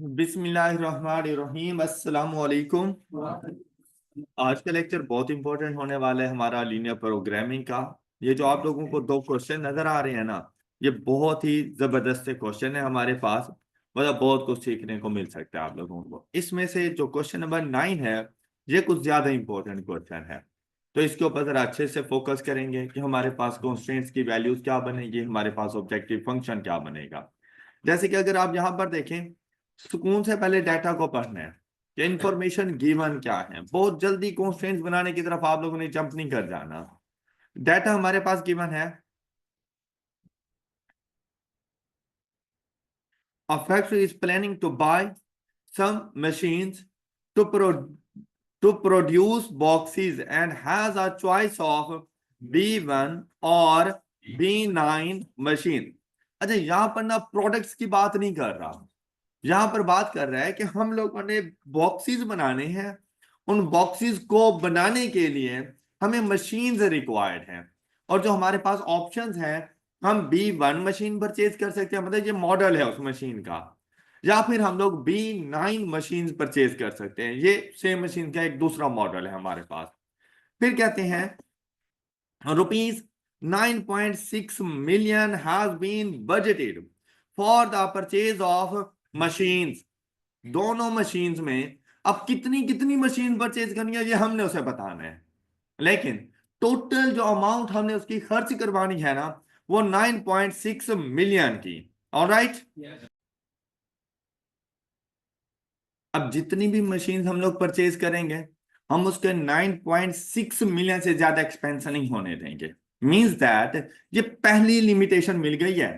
बिस्मिल्लाहिर्रहमानिर्रहीम अस्सलामु अलैकुम। आज का लेक्चर बहुत इंपॉर्टेंट होने वाला है हमारा लीनियर प्रोग्रामिंग का। ये जो आप लोगों को दो क्वेश्चन नजर आ रहे हैं ना, ये बहुत ही जबरदस्त क्वेश्चन है हमारे पास। मतलब बहुत कुछ सीखने को मिल सकता है आप लोगों को। इसमें से जो क्वेश्चन नंबर 9 है, ये कुछ ज्यादा इंपॉर्टेंट क्वेश्चन है। तो इसके ऊपर जरा अच्छे से फोकस करेंगे कि हमारे पास कॉन्स्टेंट्स की वैल्यूज क्या बनेगी, हमारे पास ऑब्जेक्टिव फंक्शन क्या बनेगा। जैसे कि अगर आप यहाँ पर देखें, सुकून से पहले डाटा को पढ़ना है कि इंफॉर्मेशन गिवन क्या है। बहुत जल्दी कॉन्स्टेंट्स बनाने की तरफ आप लोगों ने जंप नहीं कर जाना। डाटा हमारे पास गिवन है। A factory is planning to buy some machines to produce boxes and has a choice of B1 और B9 मशीन। अच्छा, यहां पर ना प्रोडक्ट्स की बात नहीं कर रहा, यहां पर बात कर रहा है कि हम लोगों ने बॉक्सेस बनाने हैं। उन बॉक्सेस को बनाने के लिए हमें मशीन्स रिक्वायर्ड हैं। और जो हमारे पास ऑप्शंस हैं, हम B1 मशीन परचेज कर सकते हैं, मतलब ये मॉडल है उस मशीन का, या फिर हम लोग B9 मशीन परचेज कर सकते हैं, ये सेम मशीन का एक दूसरा मॉडल है हमारे पास। फिर कहते हैं rupees 9.6 million has been budgeted for the purchase of machines। दोनों मशीन्स में अब कितनी कितनी मशीन परचेज करनी है ये हमने उसे बताना है, लेकिन टोटल जो अमाउंट हमने उसकी खर्च करवानी है ना, वो 9.6 मिलियन की। ऑलराइट, अब जितनी भी मशीन हम लोग परचेज करेंगे, हम उसके 9.6 मिलियन से ज्यादा एक्सपेंशन नहीं होने देंगे। मींस दैट ये पहली लिमिटेशन मिल गई है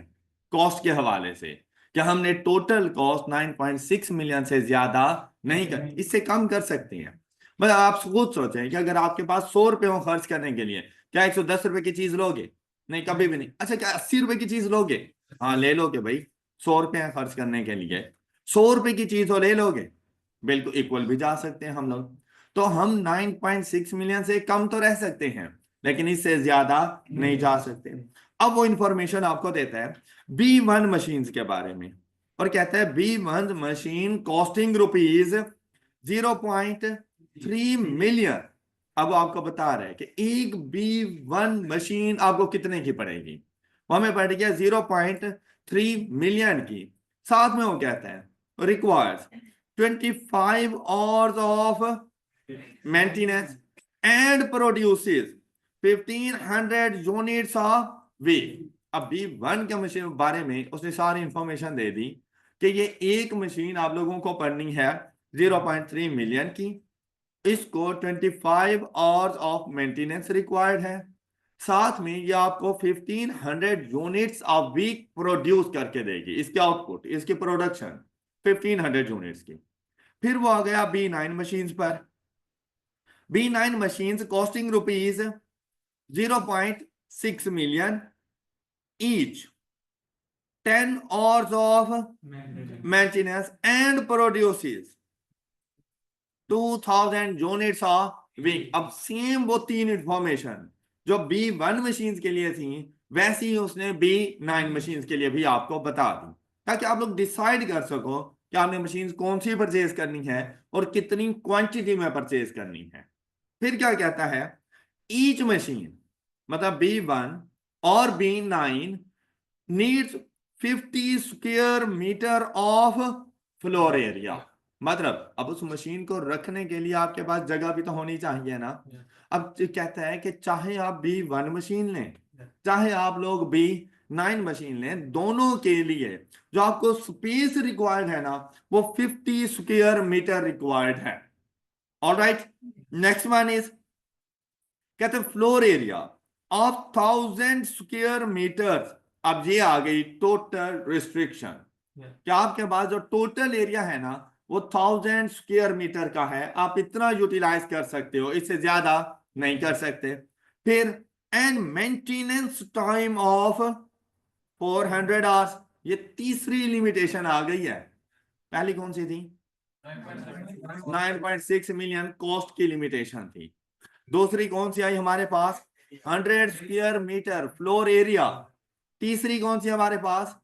कॉस्ट के हवाले से कि हमने टोटल कॉस्ट 9.6 मिलियन से ज्यादा नहीं कर, इससे कम कर सकते हैं। मतलब आप खुद सोचें कि अगर आपके पास 100 रुपए हो खर्च करने के लिए, क्या 110 रुपए की चीज लोगे? नहीं, कभी भी नहीं। अच्छा, क्या 80 रुपए की चीज लोगे? हाँ, ले लोगे भाई। 100 रुपए खर्च करने के लिए 100 रुपए की चीज हो, ले लोगे। बिल्कुल इक्वल भी जा सकते हैं हम लोग। तो हम 9.6 मिलियन से कम तो रह सकते हैं, लेकिन इससे ज्यादा नहीं जा सकते। अब वो इंफॉर्मेशन आपको देता है B1 मशीन के बारे में, और कहता है B1 machine costing rupees 0.3 million. अब वो आपको बता रहा है कि एक B1 मशीन आपको कितने की पड़ेगी। वो हमें पड़ गया 0.3 मिलियन की। साथ में वो कहता है requires 25 hours of maintenance and produces 1500 units a week। अब B1 के मशीन बारे में उसने सारी इंफॉर्मेशन दे दी कि ये एक मशीन आप लोगों को पढ़नी है 0.3 मिलियन की। इसको 25 आवर्स ऑफ मेंटेनेंस रिक्वायर्ड है। साथ में ये आपको 1500 यूनिट्स अ वीक प्रोड्यूस करके देगी। इसकी आउटपुट, इसकी प्रोडक्शन 1500 यूनिट्स की। फिर वो आ गया B9 मशीन पर। B9 machine costing rupees 0.6 million each, 10 hours of maintenance and produces 2000 units a week। अब सेम वो तीन इंफॉर्मेशन जो B1 मशीन के लिए थी, वैसी ही उसने B9 मशीन के लिए भी आपको बता दी, ताकि आप लोग डिसाइड कर सको कि आपने मशीन कौन सी परचेज करनी है और कितनी क्वांटिटी में परचेज करनी है। फिर क्या कहता है, ईच मशीन मतलब B1 और B9 needs 50 square metre of floor area. मतलब अब उस मशीन को रखने के लिए आपके पास जगह भी तो होनी चाहिए ना। अब कहता है कि चाहे आप B1 मशीन लें, चाहे आप लोग B9 मशीन लें, दोनों के लिए जो आपको स्पेस रिक्वायर्ड है ना, वो 50 स्क्वायर मीटर रिक्वायर्ड है। ऑलराइट, नेक्स्ट वन इज, कहते हैं floor area of 1000 square metre. अब ये आ गई टोटल रिस्ट्रिक्शन, क्या आपके पास जो टोटल एरिया है ना, वो 1000 स्क्वायर मीटर का है। आप इतना यूटिलाइज कर सकते हो, इससे ज्यादा नहीं कर सकते। फिर and maintenance time of 400 hours. ये तीसरी लिमिटेशन आ गई है। पहली कौन सी थी? 9.6 मिलियन कॉस्ट की लिमिटेशन थी। दूसरी कौन सी आई हमारे पास? 100 स्क्वायर मीटर फ्लोर एरिया। तीसरी कौन सी हमारे पास?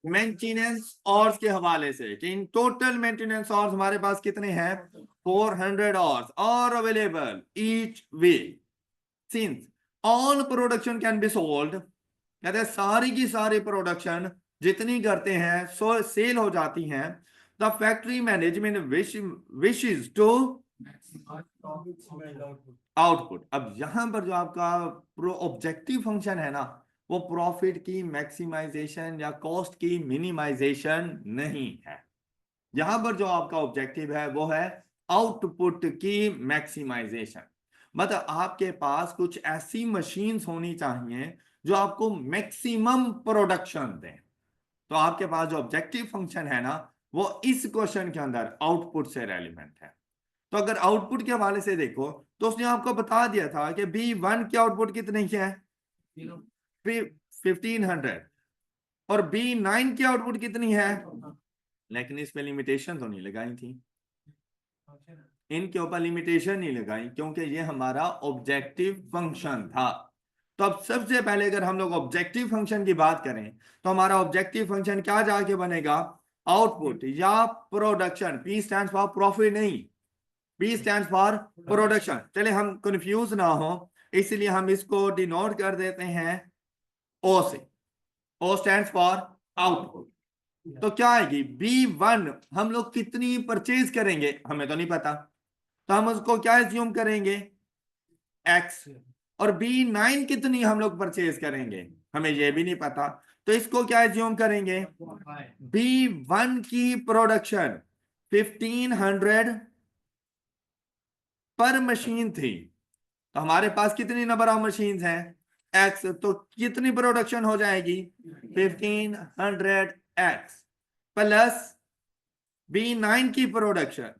मेंटेनेंस आवर्स के हवाले से कि इन टोटल मेंटेनेंस आवर्स हमारे पास कितने हैं, 400 आवर्स और available each week since all production can be sold, कहते हैं सारी की सारी प्रोडक्शन जितनी करते हैं सो सेल हो जाती हैं। The factory management wishes to output. अब यहां पर जो आपका प्रो ऑब्जेक्टिव फंक्शन है ना, वो प्रॉफिट की मैक्सिमाइजेशन या कॉस्ट की मिनिमाइजेशन नहीं है। यहां पर जो आपका ऑब्जेक्टिव है वो है आउटपुट की मैक्सिमाइजेशन। मतलब आपके पास कुछ ऐसी मशीन्स होनी चाहिए जो आपको मैक्सिमम प्रोडक्शन दें। तो आपके पास जो ऑब्जेक्टिव फंक्शन है ना, वो इस क्वेश्चन के अंदर आउटपुट से रेलिवेंट है। तो अगर आउटपुट के हवाले से देखो तो उसने आपको बता दिया था कि B1 की आउटपुट कितनी है, 1500, और B9 की आउटपुट कितनी है, लेकिन इस पे लिमिटेशन तो नहीं लगाई थी, इनके ऊपर लिमिटेशन नहीं लगाई क्योंकि ये हमारा ऑब्जेक्टिव फंक्शन था। तो अब सबसे पहले अगर हम लोग ऑब्जेक्टिव फंक्शन की बात करें तो हमारा ऑब्जेक्टिव फंक्शन क्या जाके बनेगा, आउटपुट या production. P stands for profit नहीं, P स्टैंड्स फॉर प्रोडक्शन। चले हम कंफ्यूज ना हो इसलिए हम इसको डिनोट कर देते हैं O से। O stands for output. तो क्या आएगी, B1 हम लोग कितनी परचेज करेंगे हमें तो नहीं पता, तो हम उसको क्या एज्यूम करेंगे, X। और B9 कितनी हम लोग परचेज करेंगे हमें ये भी नहीं पता, तो इसको क्या एज्यूम करेंगे, B1 की प्रोडक्शन 1500 पर मशीन थी, तो हमारे पास कितनी नंबर ऑफ मशीन हैं, X। तो कितनी प्रोडक्शन हो जाएगी, 1500X प्लस B9 की प्रोडक्शन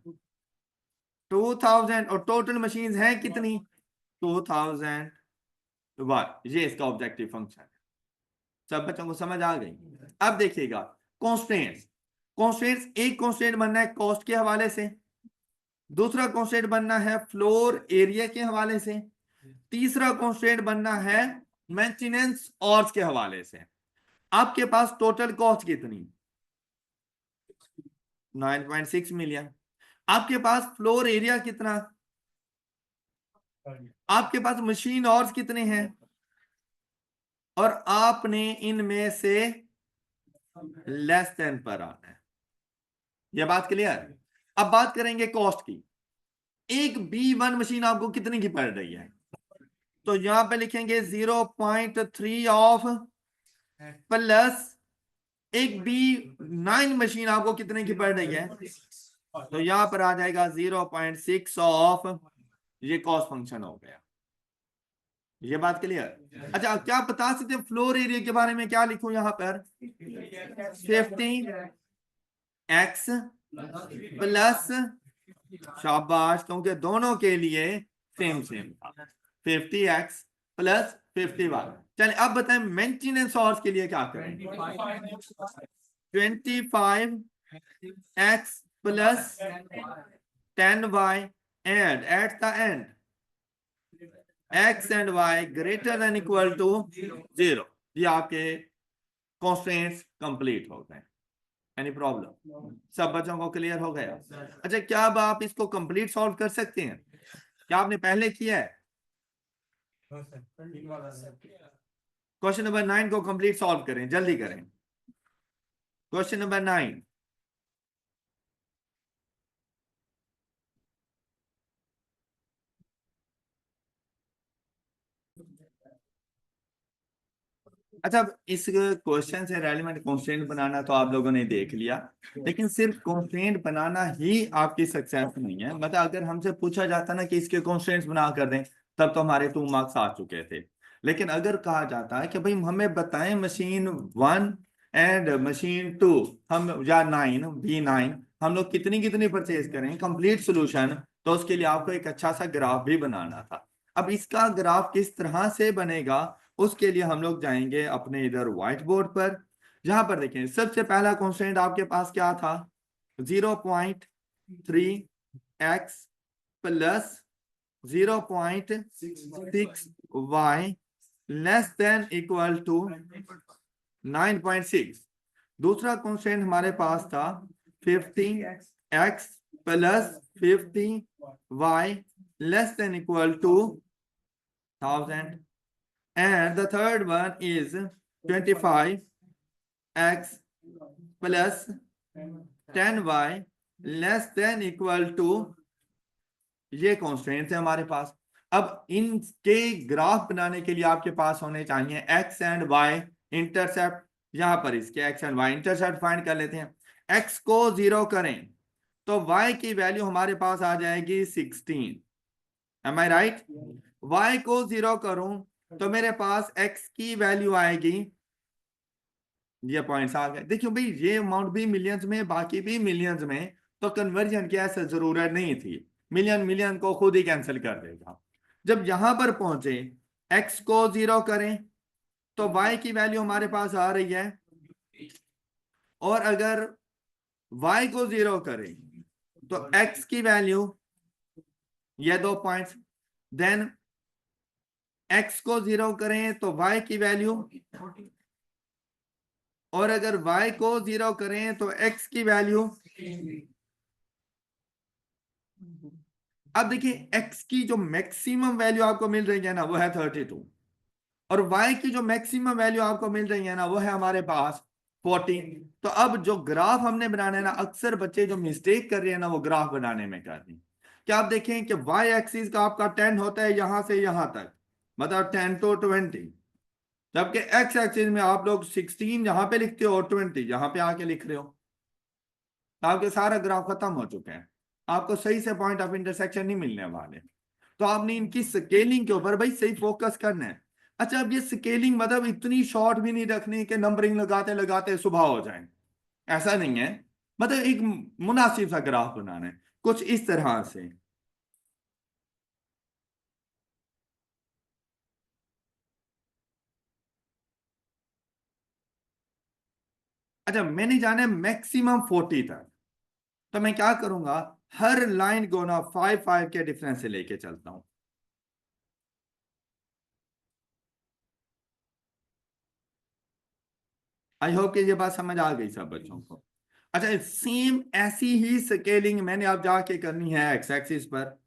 2000, और टोटल मशीन हैं कितनी, 2000। ये इसका ऑब्जेक्टिव फंक्शन है। सब बच्चों को समझ आ गई। अब देखिएगा कॉन्स्टेंट्स। कॉन्स्टेंट्स, एक कॉन्स्टेंट बनना है कॉस्ट के हवाले से, दूसरा कॉन्स्टेंट बनना है फ्लोर एरिया के हवाले से, तीसरा कॉन्स्टेंट बनना है मेंटेनेंस ऑर्स के हवाले से। आपके पास टोटल कॉस्ट कितनी, 9.6 मिलियन। आपके पास फ्लोर एरिया कितना, आपके पास मशीन ऑर्स कितने हैं, और आपने इनमें से लेस देन पर आना है। यह बात क्लियर। अब बात करेंगे कॉस्ट की। एक B1 मशीन आपको कितने की पड़ रही है, तो यहां पे लिखेंगे 0.3 ऑफ प्लस एक B9 मशीन आपको कितने की पड़ रही है, तो यहां पर आ जाएगा 0.6 ऑफ, ये कॉस्ट फंक्शन हो गया। ये बात क्लियर। अच्छा क्या बता सकते हैं फ्लोर एरिया के बारे में, क्या लिखूं यहां पर, 50x प्लस, शाबाश, क्योंकि दोनों के लिए सेम सेम था, 50x प्लस 51। चलिए अब बताएं मेंटेनेंस ऑर्स के लिए क्या करें, 25x plus 10y and at the end x and y greater than equal to 0। ये आपके कॉन्स्टेंट्स कंप्लीट हो गए। एनी प्रॉब्लम, सब बच्चों को क्लियर हो गया। अच्छा क्या अब आप इसको कंप्लीट सॉल्व कर सकते हैं, क्या आपने पहले किया है, क्वेश्चन नंबर 9 को कंप्लीट सॉल्व करें, जल्दी करें। क्वेश्चन नंबर 9, अच्छा इस क्वेश्चन से रेलेवेंट कॉन्स्टेंट बनाना तो आप लोगों ने देख लिया, लेकिन सिर्फ कॉन्स्टेंट बनाना ही आपकी सक्सेस नहीं है। मतलब अगर हमसे पूछा जाता ना कि इसके कॉन्स्टेंट्स बना कर दें, तब तो हमारे 2 मार्क्स आ चुके थे। लेकिन अगर कहा जाता है कि भाई हमें बताएं मशीन 1 एंड मशीन 2, हम या 9 B9 हम लोग कितनी कितनी परचेज करें, कंप्लीट सोल्यूशन, तो उसके लिए आपको एक अच्छा सा ग्राफ भी बनाना था। अब इसका ग्राफ किस तरह से बनेगा, उसके लिए हम लोग जाएंगे अपने इधर व्हाइट बोर्ड पर। जहां पर देखें सबसे पहला कांस्टेंट आपके पास क्या था, 0.3x plus 0.6y less than equal to 9.6। दूसरा कॉन्स्टेंट हमारे पास था 50x plus 50y less than equal to 1000, and the third one is 25x plus 10y less than equal to, ये कॉन्स्टेंट है हमारे पास। अब इनके ग्राफ बनाने के लिए आपके पास होने चाहिए एक्स एंड वाई इंटरसेप्ट। यहां पर इसके X and Y intercept find कर लेते हैं। एक्स को 0 करें तो वाई की वैल्यू हमारे पास आ जाएगी 16, एम आई राइट? वाई को 0 करूं तो मेरे पास एक्स की वैल्यू आएगी, ये पॉइंट्स आ गए। देखियो भाई, ये अमाउंट भी मिलियंस में, बाकी भी मिलियंस में, तो कन्वर्जन की ऐसे जरूरत नहीं थी। मिलियन मिलियन को खुद ही कैंसिल कर देगा। जब यहां पर पहुंचे, एक्स को 0 करें तो वाई की वैल्यू हमारे पास आ रही है, और अगर वाई को 0 करें तो एक्स की वैल्यू, ये 2 पॉइंट्स, देन एक्स को 0 करें तो वाई की वैल्यू, और अगर y को 0 करें तो x की वैल्यू। अब देखिए, x की जो मैक्सिमम वैल्यू आपको मिल रही है ना, वो है 32, और y की जो मैक्सिमम वैल्यू आपको मिल रही है ना, वो है हमारे पास 14। तो अब जो ग्राफ हमने बनाना है ना, अक्सर बच्चे जो मिस्टेक कर रहे हैं ना, वो ग्राफ बनाने में कर रहे हैं। क्या आप देखें कि y एक्सिस का आपका 10 होता है यहां से यहां तक, मतलब 10 to 20, जबकि एक्स एक्सिस में आप लोग 16 यहां पे लिखते हो और 20 यहां पे आके लिख रहे हो। तो आपके सारा ग्राफ खत्म हो चुके हैं, आपको सही से पॉइंट ऑफ इंटरसेक्शन नहीं मिलने वाले। तो आपने इनकी स्केलिंग के ऊपर भाई सही फोकस करना है। अच्छा, अब ये स्केलिंग मतलब इतनी शॉर्ट भी नहीं रखनी कि नंबरिंग लगाते लगाते सुबह हो जाए, ऐसा नहीं है। मतलब एक मुनासिब सा ग्राफ बनाना है, कुछ इस तरह से। अच्छा, मैंने जाना है मैक्सिमम 40 तक, तो मैं क्या करूंगा, हर लाइन को ना 5 5 के डिफरेंस से लेके चलता हूं। आई होप कि ये बात समझ आ गई सब बच्चों को। अच्छा, सेम ऐसी ही स्केलिंग मैंने आप जाके करनी है एक्स एक्सिस पर।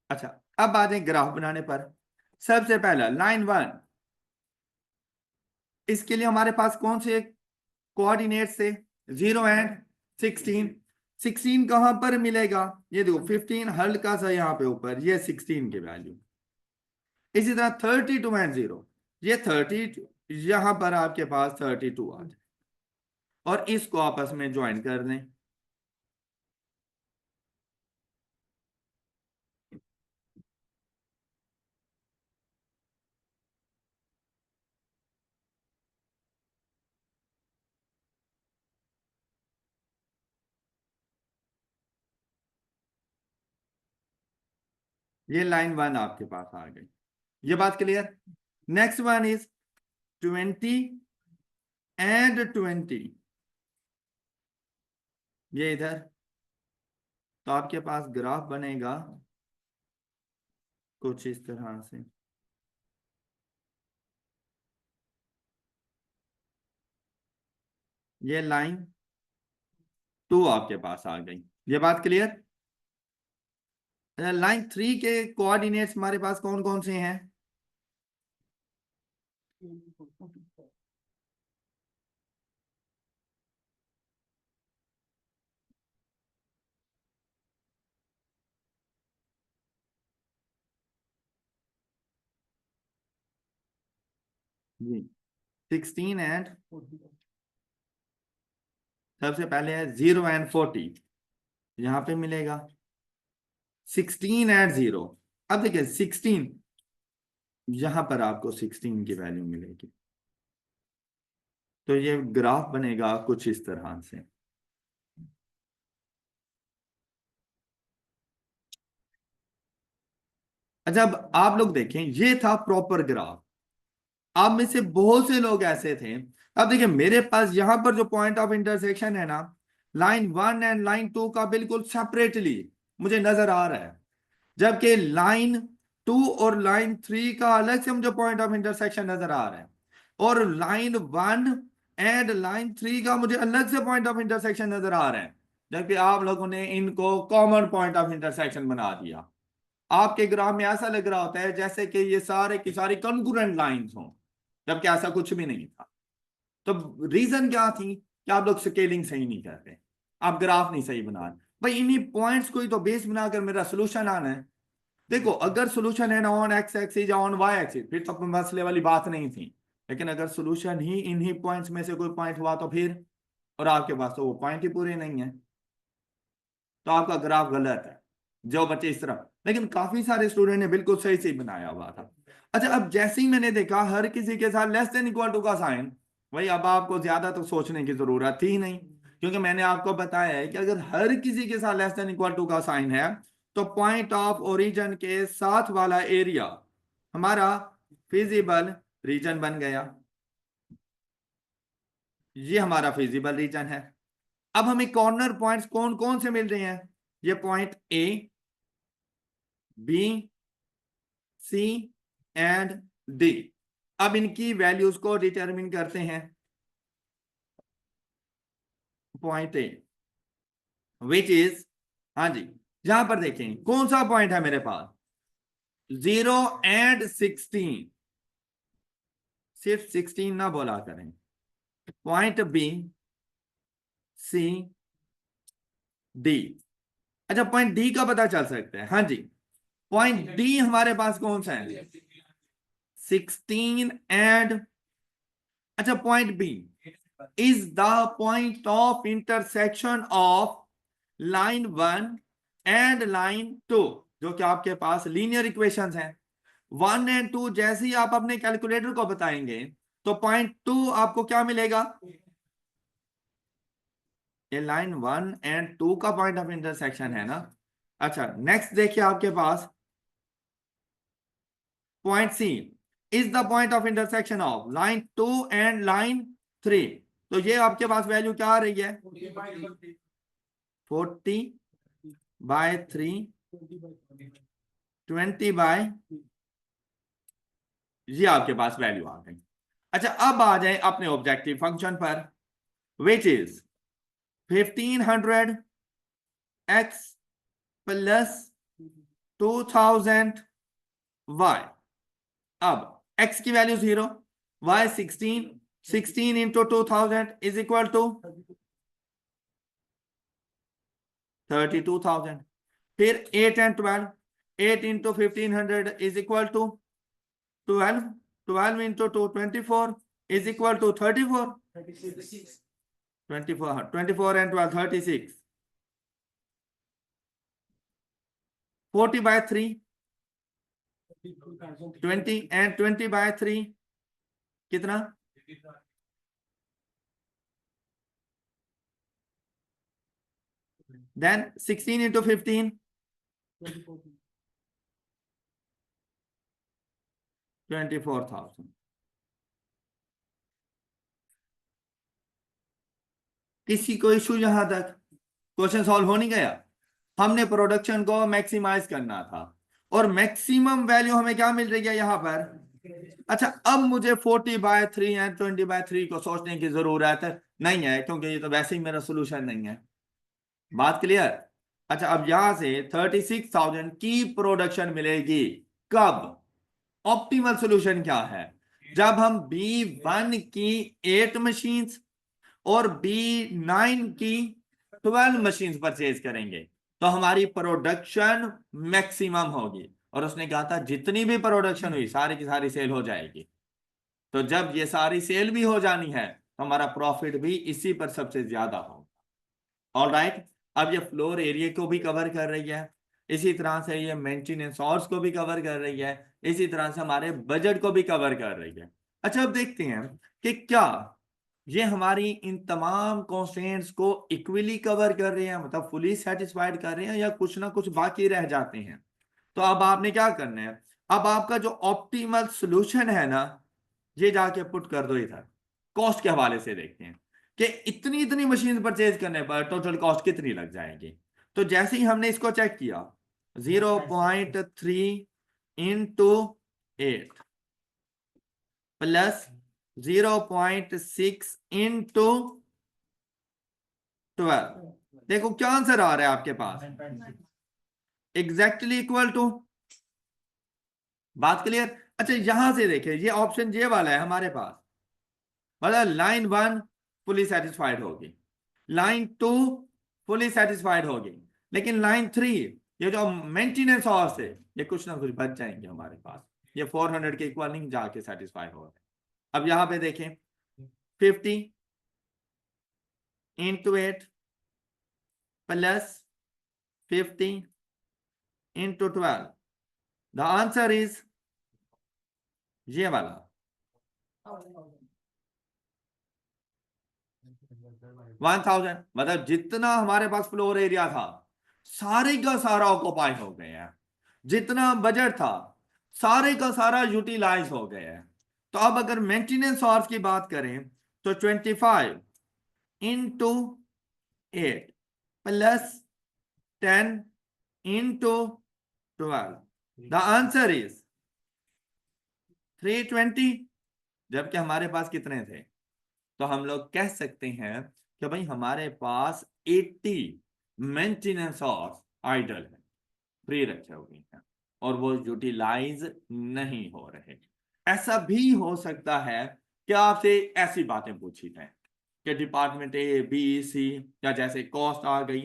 अच्छा, अब आ जाए ग्राफ बनाने पर। सबसे पहला लाइन 1, इसके लिए हमारे पास कौन से कोऑर्डिनेट से, 0 एंड 16। 16 कहां पर मिलेगा, ये देखो 15 हल्का सा यहाँ पे ऊपर, ये 16 की वैल्यू। इसी तरह 32 एंड 0, ये 30, यहां पर आपके पास 32 आ जाए, और इसको आपस में ज्वाइन कर दें। ये लाइन 1 आपके पास आ गई, ये बात clear. Next one is 20 and 20, ये इधर। तो आपके पास ग्राफ बनेगा कुछ इस तरह से। ये लाइन 2 आपके पास आ गई, ये बात क्लियर। लाइन 3 के कोऑर्डिनेट्स हमारे पास कौन कौन से हैं? जी, 16 एंड, सबसे पहले है 0 एंड 40, यहां पे मिलेगा 16 एंड 0। अब देखिए 16, यहां पर आपको 16 की वैल्यू मिलेगी। तो ये ग्राफ बनेगा कुछ इस तरह से। अच्छा, अब आप लोग देखें, ये था प्रॉपर ग्राफ। आप में से बहुत से लोग ऐसे थे। अब देखिए मेरे पास यहां पर जो पॉइंट ऑफ इंटरसेक्शन है ना, लाइन 1 एंड लाइन 2 का बिल्कुल सेपरेटली मुझे नजर आ रहा है, जबकि लाइन 2 और लाइन 3 का अलग से मुझे पॉइंट ऑफ इंटरसेक्शन नजर आ रहा है, और लाइन 1 एंड लाइन 3 का मुझे अलग से पॉइंट ऑफ इंटरसेक्शन नजर आ रहा है, जबकि आप लोगों ने इनको कॉमन पॉइंट ऑफ इंटरसेक्शन बना दिया। आपके ग्राफ में ऐसा लग रहा होता है जैसे कि ये सारे की सारी कंकरेंट लाइंस हों, जबकि ऐसा कुछ भी नहीं था। तो रीजन क्या थी कि आप लोग स्केलिंग सही नहीं कर रहे, आप ग्राफ नहीं सही बना रहे। भाई इन्हीं पॉइंट्स को ही तो बेस बनाकर मेरा सोल्यूशन आना है। देखो अगर सोल्यूशन है ना ऑन एक्स एक्सिस या ऑन वाई एक्सिस फिर तो मसले वाली बात नहीं थी, लेकिन अगर सोल्यूशन ही इन्हीं पॉइंट्स में से कोई पॉइंट हुआ तो फिर, और आपके पास तो वो पॉइंट ही पूरे नहीं है, तो आपका ग्राफ गलत है। जो बच्चे इस तरह, लेकिन काफी सारे स्टूडेंट ने बिल्कुल सही सही बनाया हुआ था। अच्छा अब जैसे ही मैंने देखा हर किसी के साथ लेस देन इक्वल टू का साइन, भाई अब आपको ज्यादा तो सोचने की जरूरत थी नहीं, क्योंकि मैंने आपको बताया है कि अगर हर किसी के साथ लेस देन इक्वल टू का साइन है तो पॉइंट ऑफ ओरिजिन के साथ वाला एरिया हमारा फिजिबल रीजन बन गया। ये हमारा फिजिबल रीजन है। अब हमें कॉर्नर पॉइंट्स कौन कौन से मिल रहे हैं, ये point A, B, C and D. अब इनकी वैल्यूज को डिटरमिन करते हैं। पॉइंट ए विच इज, हाँ जी, यहां पर देखें कौन सा पॉइंट है मेरे पास, 0 एंड 16, सिर्फ 16 ना बोला करें। पॉइंट बी, सी, डी। अच्छा पॉइंट डी का पता चल सकता है, हाँ जी, पॉइंट डी हमारे पास कौन सा है, 16 एंड, अच्छा point B is the point of intersection of line 1 and line 2, जो कि आपके पास लीनियर इक्वेशंस हैं। 1 एंड 2 जैसे ही आप अपने कैलकुलेटर को बताएंगे तो पॉइंट 2 आपको क्या मिलेगा, ये लाइन 1 एंड 2 का पॉइंट ऑफ इंटरसेक्शन है ना। अच्छा नेक्स्ट देखिए आपके पास point C is the point of intersection of line 2 and line 3, तो ये आपके पास वैल्यू क्या आ रही है, 40/3, 20/, ये आपके पास वैल्यू आ गई। अच्छा अब आ जाए अपने ऑब्जेक्टिव फंक्शन पर, which is 1500x plus 2000y। अब x की value 0, y 16, 16 into 2000 is equal to 32,000। फिर 8 and 12, 8 into 1500 is equal to 12, 12 into 2 24 is equal to 34, 24, 24 and 12 36, 40/3, 20 and 20/3 कितना, देन 16 इंटू 15 24,000। किसी को इशू यहां तक, क्वेश्चन सॉल्व हो नहीं गया। हमने प्रोडक्शन को मैक्सिमाइज करना था और मैक्सिमम वैल्यू हमें क्या मिल रही है यहां पर। अच्छा अब मुझे 40/3 एंड 20/3 को सोचने की जरूरत नहीं है, क्योंकि ये तो वैसे ही मेरा सोल्यूशन नहीं है। बात क्लियर। अच्छा अब यहां से 36,000 की प्रोडक्शन मिलेगी कब, ऑप्टिमल सोल्यूशन क्या है, जब हम B1 की 8 मशीन्स और B9 की 12 मशीन्स परचेज करेंगे तो हमारी प्रोडक्शन मैक्सिमम होगी। और उसने कहा था जितनी भी प्रोडक्शन हुई सारी की सारी सेल हो जाएगी। तो जब ये सारी सेल भी हो जानी है तो हमारा प्रॉफिट भी इसी पर सबसे ज्यादा होगा। ऑल राइट, अब ये फ्लोर एरिया को भी कवर कर रही है, इसी तरह से ये मेंटेनेंस कॉस्ट को भी कवर कर रही है, इसी तरह से हमारे बजट को भी कवर कर रही है। अच्छा अब देखते हैं कि क्या ये हमारी इन तमाम कॉन्स्टेंट्स को इक्वली कवर कर रहे हैं, मतलब फुली सेटिस्फाइड कर रहे हैं, या कुछ ना कुछ बाकी रह जाते हैं। तो अब आपने क्या करना है, अब आपका जो ऑप्टिमल सॉल्यूशन है ना ये जाके पुट कर दो इधर। कॉस्ट के हवाले से देखते हैं कि इतनी इतनी मशीन परचेज करने पर टोटल कॉस्ट कितनी लग जाएगी। तो जैसे ही हमने इसको चेक किया 0.3 इंटू 8 प्लस 0.6 इंटू 12, देखो क्या आंसर आ रहा है आपके पास, एग्जैक्टली इक्वल टू। बात क्लियर। अच्छा यहां से देखें, ये ऑप्शन ये वाला है हमारे पास, मतलब लाइन 1 फुली सेटिस्फाइड होगी, लाइन 2 फुली सेटिस्फाइड होगी, लेकिन लाइन 3 ये जो मेंटेनेंस हॉर्स है ये कुछ ना कुछ बच जाएंगे हमारे पास, ये 400 के इक्वल नहीं जाके सेटिस्फाई हो रहे। अब यहां पे देखें 50 into 8 plus 50 into 12, the answer is ये वाला 1000। मतलब जितना हमारे पास फ्लोर एरिया था सारे का सारा ऑक्युपाई हो गए हैं, जितना बजट था सारे का सारा यूटिलाइज हो गया है। तो अब अगर मेंटेनेंस आवर्स की बात करें तो 25 into 8 plus 10 into 12, the answer is 320। जबकि हमारे पास कितने थे, तो हम लोग कह सकते हैं कि भाई हमारे पास 80 मेंटेनेंस आवर्स आइडल है, फ्री रखे हुए हैं और वो यूटिलाइज नहीं हो रहे। ऐसा भी हो सकता है कि आपसे ऐसी बातें पूछी जाए कि डिपार्टमेंट ए बी सी, या जैसे कॉस्ट आ गई,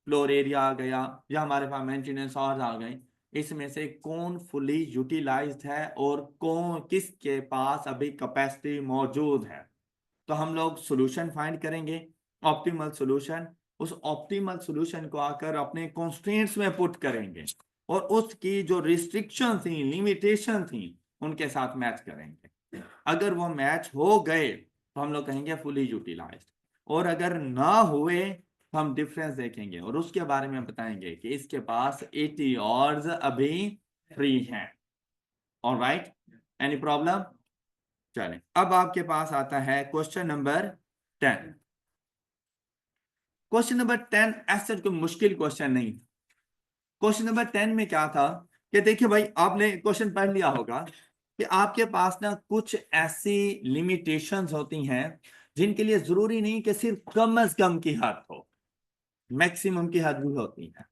फ्लोर एरिया आ गया, या हमारे पास मेंटेनेंस आवर्स आ गए, इसमें से कौन फुली यूटिलाइज्ड है और कौन किसके पास अभी कैपेसिटी मौजूद है। तो हम लोग सॉल्यूशन फाइंड करेंगे, ऑप्टिमल सॉल्यूशन। उस ऑप्टिमल सॉल्यूशन को आकर अपने कंस्ट्रेंट्स में पुट करेंगे और उसकी जो रिस्ट्रिक्शन थी, लिमिटेशन थी, उनके साथ मैच करेंगे। अगर वो मैच हो गए तो हम लोग कहेंगे फुली यूटिलाइज्ड, और अगर ना हुए तो हम डिफरेंस देखेंगे और उसके बारे में बताएंगे कि इसके पास 80 आवर्स अभी फ्री हैं। Alright, any problem. चलें अब आपके पास आता है क्वेश्चन नंबर 10। क्वेश्चन नंबर 10 ऐसा कोई मुश्किल क्वेश्चन नहीं। क्वेश्चन नंबर 10 में क्या था कि देखिए भाई, आपने क्वेश्चन पढ़ लिया होगा कि आपके पास ना कुछ ऐसी लिमिटेशंस होती हैं जिनके लिए जरूरी नहीं कि सिर्फ कम से कम की हद हो, मैक्सिमम की हद भी होती है।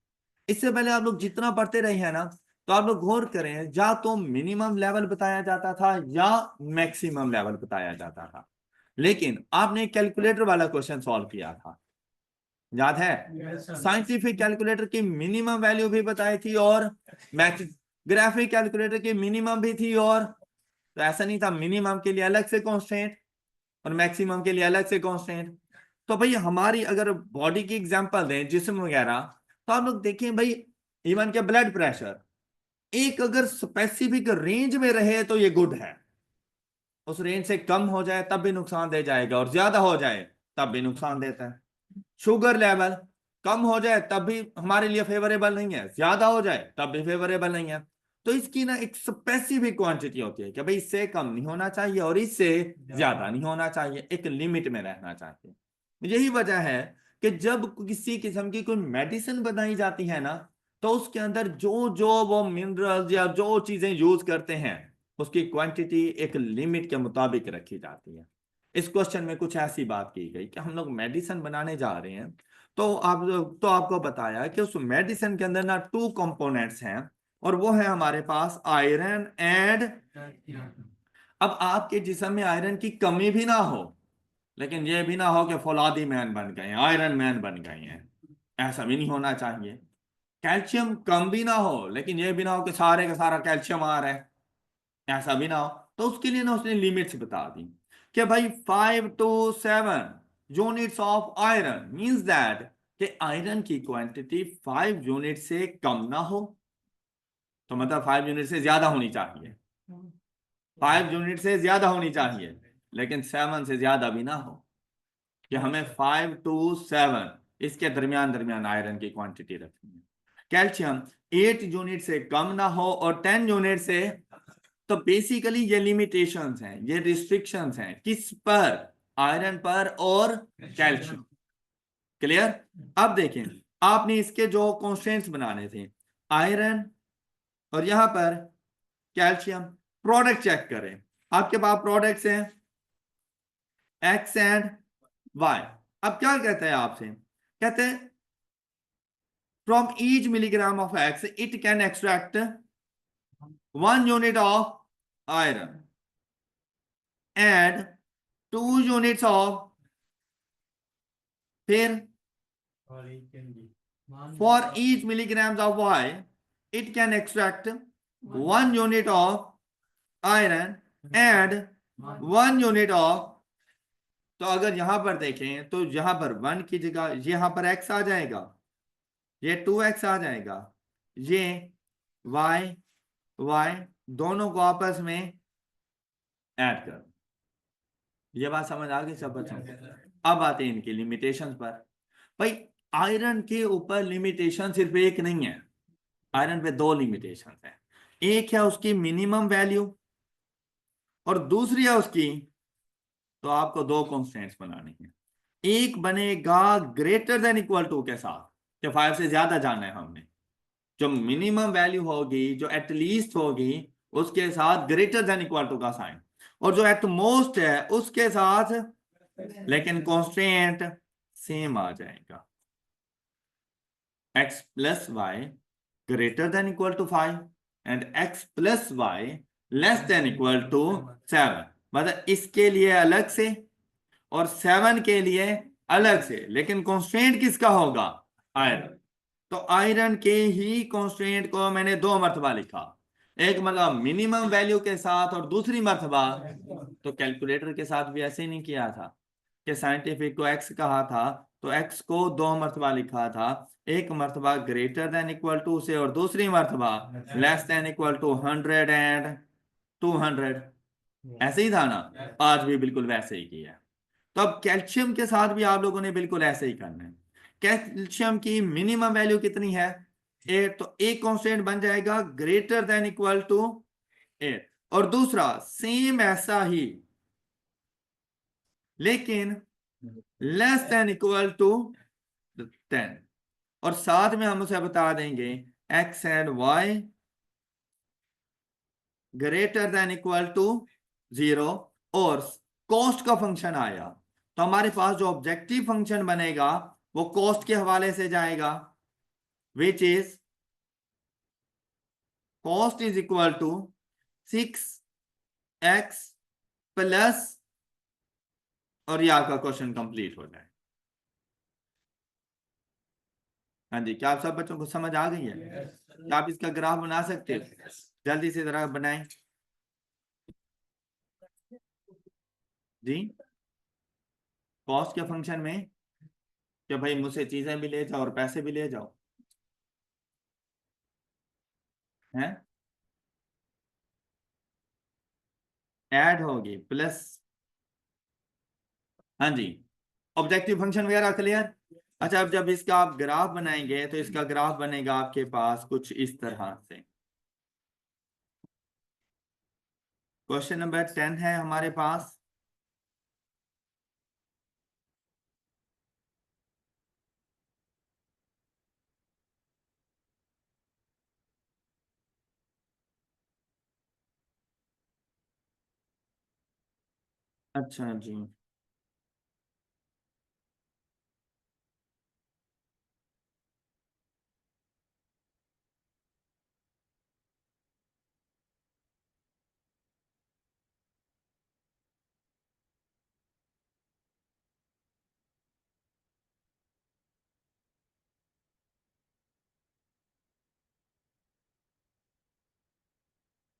इससे पहले आप लोग जितना पढ़ते रहे हैं ना, तो आप लोग गौर करें, या तो मिनिमम लेवल बताया जाता था या मैक्सिमम लेवल बताया जाता था, लेकिन आपने कैलकुलेटर वाला क्वेश्चन सॉल्व किया था, याद है? साइंटिफिक कैलकुलेटर की मिनिमम वैल्यू भी बताई थी और मैक्स ग्राफिक कैलकुलेटर की मिनिमम भी थी, और तो ऐसा नहीं था मिनिमम के लिए अलग से कांस्टेंट और मैक्सिमम के लिए अलग से कांस्टेंट। तो भाई हमारी अगर बॉडी की एग्जांपल दें, जिस्म वगैरह, तो आप लोग देखें भाई, इवन के ब्लड प्रेशर एक अगर स्पेसिफिक रेंज में रहे तो ये गुड है, उस रेंज से कम हो जाए तब भी नुकसान दे जाएगा और ज्यादा हो जाए तब भी नुकसान देता है। शुगर लेवल कम हो जाए तब भी हमारे लिए फेवरेबल नहीं है, ज्यादा हो जाए तब भी फेवरेबल नहीं है। तो इसकी ना एक स्पेसिफिक क्वांटिटी होती है कि भाई इससे कम नहीं होना चाहिए और इससे ज्यादा नहीं होना चाहिए, एक लिमिट में रहना चाहिए। यही वजह है कि जब किसी किस्म की कोई मेडिसिन बनाई जाती है ना, तो उसके अंदर जो जो वो मिनरल्स या जो चीजें यूज करते हैं उसकी क्वांटिटी एक लिमिट के मुताबिक रखी जाती है। इस क्वेश्चन में कुछ ऐसी बात की गई कि हम लोग मेडिसिन बनाने जा रहे हैं, तो आपको बताया कि उस मेडिसिन के अंदर ना 2 कंपोनेंट्स हैं, और वो है हमारे पास आयरन एंड। अब आपके जिस्म में आयरन की कमी भी ना हो, लेकिन ये भी ना हो कि फौलादी मैन बन गए हैं, आयरन मैन बन गए हैं, ऐसा भी नहीं होना चाहिए। कैल्शियम कम भी ना हो, लेकिन ये भी ना हो कि सारे का सारा कैल्शियम आ रहा है, ऐसा भी ना हो। तो उसके लिए ना उसने लिमिट्स बता दी कि भाई 5 to 7 units of iron means that कि आयरन की क्वांटिटी 5 यूनिट से कम ना हो, तो मतलब 5 यूनिट से ज्यादा होनी चाहिए, 5 यूनिट से ज्यादा होनी चाहिए, लेकिन 7 से ज्यादा भी ना हो, कि हमें 5 to 7 इसके दरमियान दरमियान आयरन की क्वांटिटी रखनी है। कैल्शियम 8 यूनिट से कम ना हो और 10 यूनिट से तो बेसिकली ये लिमिटेशंस हैं, ये रिस्ट्रिक्शंस हैं, किस पर? आयरन पर और कैल्शियम। क्लियर? अब देखें, आपने इसके जो कॉन्स्टेंट्स बनाने थे, आयरन और यहां पर कैल्शियम, प्रोडक्ट चेक करें। आपके पास प्रोडक्ट्स हैं एक्स एंड वाई। अब क्या कहते हैं आपसे, कहते हैं from each milligram of x it can extract 1 unit of iron and 2 units of, फिर for each milligrams of Y, it can extract 1 unit of iron and 1 unit of, तो अगर यहां पर देखें तो यहां पर 1 की जगह यहां पर x आ जाएगा, ये 2x आ जाएगा, ये y y दोनों को आपस में ऐड कर। ये बात समझ आ गई सब बच्चों को? अब आते हैं इनकी लिमिटेशंस पर। भाई आयरन के ऊपर लिमिटेशन सिर्फ एक नहीं है, आयरन पे 2 लिमिटेशन है। एक है उसकी मिनिमम वैल्यू और दूसरी है उसकी, तो आपको 2 कॉन्स्टेंट्स बनानी है। एक बनेगा ग्रेटर देन इक्वल टू के साथ, कि 5 से ज्यादा जाना है हमने, जो मिनिमम वैल्यू होगी जो एटलीस्ट होगी उसके साथ ग्रेटर देन इक्वल टू का साइन, और जो एट मोस्ट है उसके साथ लेकिन कॉन्स्टेंट सेम आ जाएगा, x plus Y greater than equal to 5 and x plus Y less than equal to 7। मतलब इसके लिए अलग से और 7 के लिए अलग से, लेकिन कॉन्स्टेंट किसका होगा? आयरन। तो आयरन के ही कॉन्स्टेंट को मैंने 2 मर्तबा लिखा, एक मतलब मिनिमम वैल्यू के साथ और दूसरी मर्तबा, तो कैलकुलेटर के साथ भी ऐसे ही नहीं किया था कि साइंटिफिक को x कहा था तो x को 2 मर्तबा लिखा था, एक मर्तबा ग्रेटर देन इक्वल टू से और दूसरी मर्तबा less than equal to 100 and 200, ऐसे ही था ना? आज भी बिल्कुल वैसे ही किया है। तो अब कैल्शियम के साथ भी आप लोगों ने बिल्कुल ऐसे ही करना है। कैल्शियम की मिनिमम वैल्यू कितनी है? 8, तो एक कांस्टेंट बन जाएगा ग्रेटर देन इक्वल टू 8, और दूसरा सेम ऐसा ही लेकिन लेस देन इक्वल टू 10, और साथ में हम उसे बता देंगे x and y greater than equal to 0, और कॉस्ट का फंक्शन आया तो हमारे पास जो ऑब्जेक्टिव फंक्शन बनेगा वो कॉस्ट के हवाले से जाएगा, which is cost is equal to 6x plus, और ये आपका क्वेश्चन कंप्लीट हो जाए। हाँ जी, क्या आप सब बच्चों को समझ आ गई है? क्या आप इसका ग्राफ बना सकते हो? जल्दी से जरा बनाएं जी। कॉस्ट के फंक्शन में कि भाई मुझसे चीजें भी ले जाओ और पैसे भी ले जाओ, हैं? ऐड होगी प्लस, हाँ जी, ऑब्जेक्टिव फंक्शन वगैरह क्लियर। अच्छा, अब जब इसका आप ग्राफ बनाएंगे तो इसका ग्राफ बनेगा आपके पास कुछ इस तरह से। क्वेश्चन नंबर 10 है हमारे पास। अच्छा जी,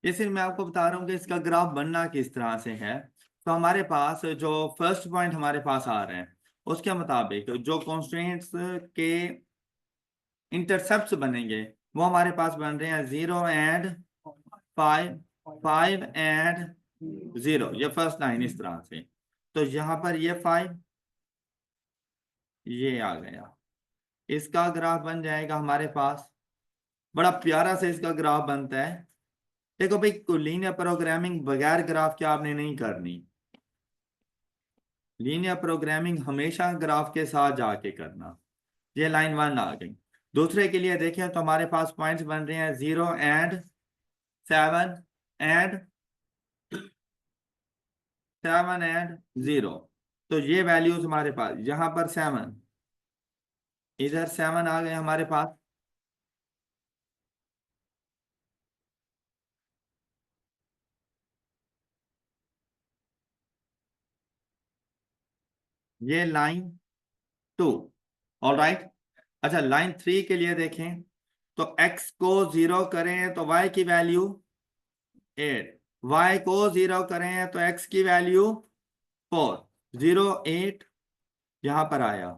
ये सिर्फ मैं आपको बता रहा हूँ कि इसका ग्राफ बनना किस तरह से है। तो हमारे पास जो फर्स्ट पॉइंट हमारे पास आ रहे हैं उसके मुताबिक जो कॉन्स्टेंट्स के इंटरसेप्ट बनेंगे वो हमारे पास बन रहे हैं 0 एंड 5, 5 एंड 0, ये फर्स्ट लाइन इस तरह से। तो यहाँ पर ये 5 ये आ गया, इसका ग्राफ बन जाएगा हमारे पास, बड़ा प्यारा से इसका ग्राफ बनता है। देखो भाई, लीनियर प्रोग्रामिंग बगैर ग्राफ के आपने नहीं करनी। लीनियर प्रोग्रामिंग हमेशा ग्राफ के साथ जाके करना। ये लाइन 1 आ गई। दूसरे के लिए देखें तो हमारे पास पॉइंट्स बन रहे हैं 0 एंड 7 एंड 0। तो ये वैल्यूज हमारे पास यहाँ पर 7, इधर 7 आ गए हमारे पास। ये लाइन 2। All right. अच्छा, लाइन 3 के लिए देखें तो x को 0 करें तो y की वैल्यू 8, y को 0 करें तो x की वैल्यू 4। 0 8 यहां पर आया,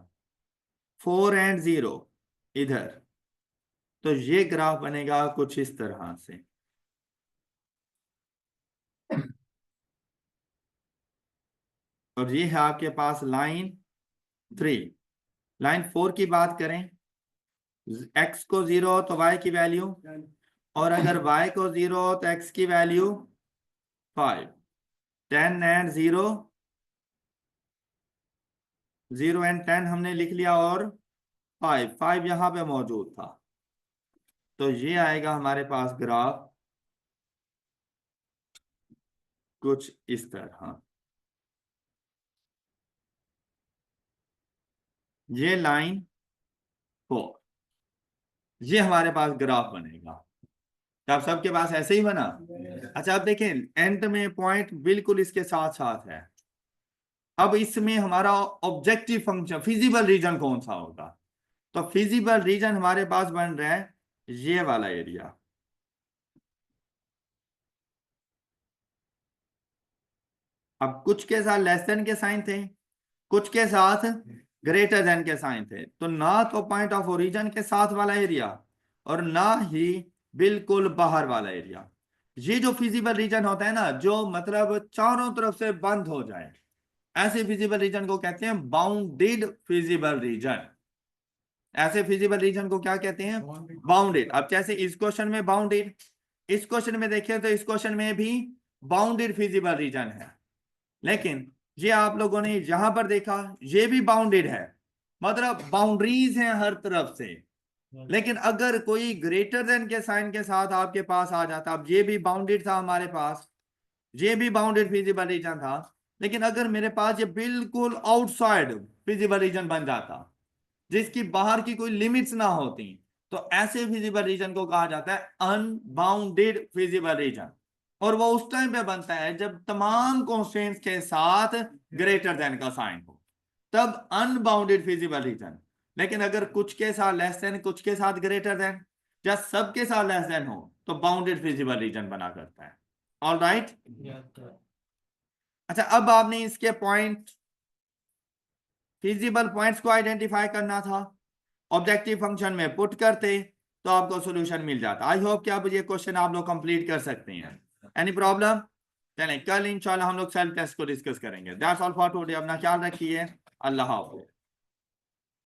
4 एंड 0 इधर। तो ये ग्राफ बनेगा कुछ इस तरह से। और ये है आपके पास लाइन 3। लाइन 4 की बात करें, x को 0 तो y की वैल्यू, और अगर y को 0 तो x की वैल्यू 5। 10 एंड 0, 0 एंड 10 हमने लिख लिया, और 5 यहां पे मौजूद था। तो ये आएगा हमारे पास ग्राफ कुछ इस तरह। ये लाइन 4, ये हमारे पास ग्राफ बनेगा। तो आप सबके पास ऐसे ही बना। अच्छा, अब देखें एंड में पॉइंट बिल्कुल इसके साथ साथ है। अब इसमें हमारा ऑब्जेक्टिव फंक्शन फिजिबल रीजन कौन सा होगा? तो फिजिबल रीजन हमारे पास बन रहा है ये वाला एरिया। अब कुछ के साथ लेस देन के साइन थे, कुछ के साथ ग्रेटर देन के साइन थे। तो ना तो पॉइंट ऑफ ओरिजिन के साथ वाला एरिया, और ना ही बिल्कुल बाहर वाला एरिया। ये जो फिजिबल रीजन होता है ना, जो मतलब चारों तरफ से बंद हो जाए, ऐसे फिजिबल रीजन को कहते हैं बाउंडेड फिजिबल रीजन। ऐसे फिजिबल रीजन को क्या कहते हैं? बाउंडेड। अब जैसे इस क्वेश्चन में बाउंडेड, इस क्वेश्चन में देखिए तो इस क्वेश्चन में भी बाउंडेड फिजिबल रीजन है। लेकिन ये आप लोगों ने यहां पर देखा, ये भी बाउंडेड है, मतलब बाउंड्रीज हैं हर तरफ से। लेकिन अगर कोई ग्रेटर देन के साइन के साथ आपके पास आ जाता, अब ये भी बाउंडेड था हमारे पास, ये भी बाउंडेड फिजिबल रीजन था, लेकिन अगर मेरे पास ये बिल्कुल आउटसाइड फिजिबल रीजन बन जाता, जिसकी बाहर की कोई लिमिट्स ना होती, तो ऐसे फिजिबल रीजन को कहा जाता है अनबाउंडेड फिजिबल रीजन। और वो उस टाइम पे बनता है जब तमाम कॉन्स्टेंट्स के साथ ग्रेटर देन का साइन हो, तब अनबाउंडेड फिजिबल रीजन। लेकिन अगर कुछ के साथ लेस देन, कुछ के साथ ग्रेटर देन, या सब के साथ लेस देन हो, तो बाउंडेड फिजिबल रीजन बना करता है। All right. अच्छा, अब आपने इसके पॉइंट, फिजिबल पॉइंट्स को आइडेंटिफाई करना था, ऑब्जेक्टिव फंक्शन में पुट करते तो आपको सॉल्यूशन मिल जाता। आई होप कि आप ये क्वेश्चन आप लोग कंप्लीट कर सकते हैं। Any problem? चलें, कल इंशाल्लाह हम लोग सेल्फ टेस्ट को डिस्कस करेंगे। That's all for today. अपना ख्याल रखिए। अल्लाह हाफ़िज़।